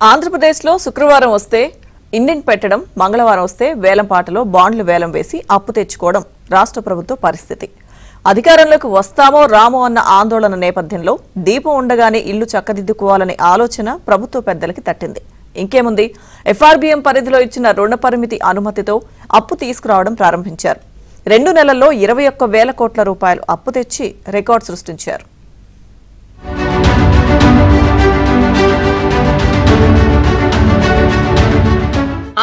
ఆంధ్రప్రదేశ్లో శుక్రవారం వస్తే ఇండిన్ పెట్టడం, మంగళవారం వస్తే వేలంపాటలో బాండ్లు వేలం వేసి అప్పు తెచ్చుకోవడం రాష్ట్ర ప్రభుత్వ పరిస్థితి. అధికారంలోకి వస్తామో రామో అన్న ఆందోళన నేపథ్యంలో దీపం ఉండగానే ఇల్లు చక్కదిద్దుకోవాలనే ఆలోచన ప్రభుత్వ పెద్దలకి తట్టింది. ఇంకేముంది, ఎఫ్ఆర్బీఎం పరిధిలో ఇచ్చిన రుణ పరిమితి అనుమతితో అప్పు తీసుకురావడం ప్రారంభించారు. 2 నెలల్లో 21,000 కోట్ల రూపాయలు అప్పు తెచ్చి రికార్డు సృష్టించారు.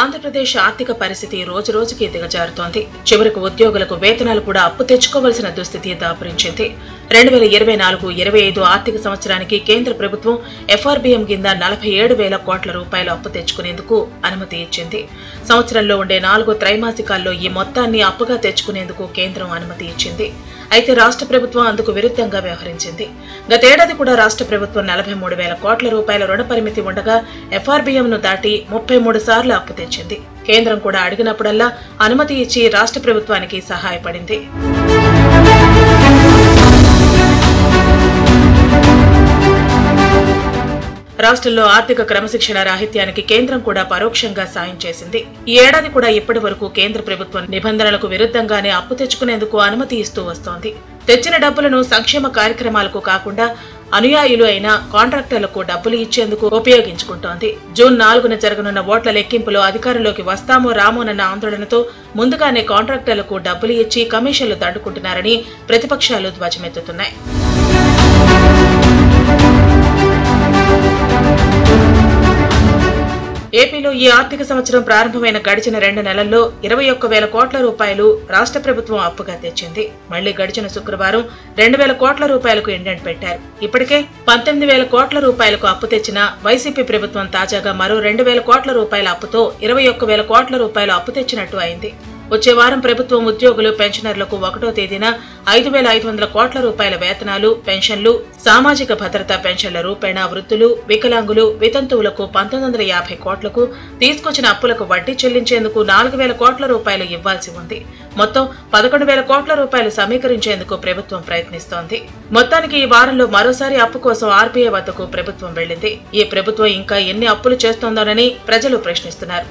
ఆంధ్రప్రదేశ్ ఆర్థిక పరిస్థితి రోజు రోజుకి దిగజారుతోంది. చివరకు ఉద్యోగులకు వేతనాలు కూడా అప్పు తెచ్చుకోవాల్సిన దుస్థితి దాపురించింది. 2024-25 ఆర్థిక సంవత్సరానికి కేంద్ర ప్రభుత్వం ఎఫ్ఆర్బీఎం కింద 47,000 కోట్ల రూపాయలు అప్పు తెచ్చుకునేందుకు అనుమతి ఇచ్చింది. సంవత్సరంలో ఉండే 4 త్రైమాసికాల్లో ఈ మొత్తాన్ని అప్పుగా తెచ్చుకునేందుకు కేంద్రం అనుమతి ఇచ్చింది. అయితే రాష్ట్ర ప్రభుత్వం అందుకు విరుద్ధంగా వ్యవహరించింది. గతేడాది కూడా రాష్ట్ర ప్రభుత్వం 43,000 కోట్ల రూపాయల రుణ పరిమితి ఉండగా ఎఫ్ఆర్బీఎంను దాటి 33 సార్లు అప్పు తెచ్చింది. కేంద్రం కూడా అడిగినప్పుడల్లా అనుమతి ఇచ్చి రాష్ట్ర ప్రభుత్వానికి సహాయపడింది. రాష్ట్రంలో ఆర్థిక క్రమశిక్షణ రాహిత్యానికి కేంద్రం కూడా పరోక్షంగా సాయం చేసింది. ఈ ఏడాది కూడా ఇప్పటి వరకు కేంద్ర ప్రభుత్వం నిబంధనలకు విరుద్ధంగానే అప్పు తెచ్చుకునేందుకు అనుమతి ఇస్తూ వస్తోంది. తెచ్చిన డబ్బులను సంక్షేమ కార్యక్రమాలకు కాకుండా అనుయాయులు అయిన కాంట్రాక్టర్లకు డబ్బులు ఇచ్చేందుకు ఉపయోగించుకుంటోంది. జూన్ 4న జరగనున్న ఓట్ల లెక్కింపులో అధికారంలోకి వస్తామో రామోనన్న ఆందోళనతో ముందుగానే కాంట్రాక్టర్లకు డబ్బులు ఇచ్చి కమిషన్లు దండుకుంటున్నారని ప్రతిపక్షాలు ధ్వజమెత్తుతున్నాయి. ఏపీలో ఈ ఆర్థిక సంవత్సరం ప్రారంభమైన గడిచిన 2 నెలల్లో 21,000 కోట్ల రూపాయలు రాష్ట్ర ప్రభుత్వం అప్పుగా తెచ్చింది. మళ్లీ గడిచిన శుక్రవారం 2,000 కోట్ల రూపాయలకు ఇండెంట్ పెట్టారు. ఇప్పటికే 19,000 కోట్ల రూపాయలకు అప్పు తెచ్చిన వైసీపీ ప్రభుత్వం తాజాగా మరో 2,000 కోట్ల రూపాయల అప్పుతో 21,000 కోట్ల రూపాయలు అప్పు తెచ్చినట్టు అయింది. వచ్చే వారం ప్రభుత్వం ఉద్యోగులు, పెన్షనర్లకు 1వ తేదీన 5,500 కోట్ల రూపాయల వేతనాలు, పెన్షన్లు, సామాజిక భద్రతా పెన్షన్ల రూపేణా వృద్ధులు, వికలాంగులు, వితంతువులకు 1,950 కోట్లకు, తీసుకొచ్చిన అప్పులకు వడ్డీ చెల్లించేందుకు 4,000 కోట్ల రూపాయలు ఇవ్వాల్సి ఉంది. మొత్తం 11,000 కోట్ల రూపాయలు సమీకరించేందుకు ప్రభుత్వం ప్రయత్నిస్తోంది. మొత్తానికి ఈ వారంలో మరోసారి అప్పు కోసం ఆర్బీఐ వద్దకు ప్రభుత్వం వెళ్లింది. ఈ ప్రభుత్వం ఇంకా ఎన్ని అప్పులు చేస్తోందోనని ప్రజలు ప్రశ్నిస్తున్నారు.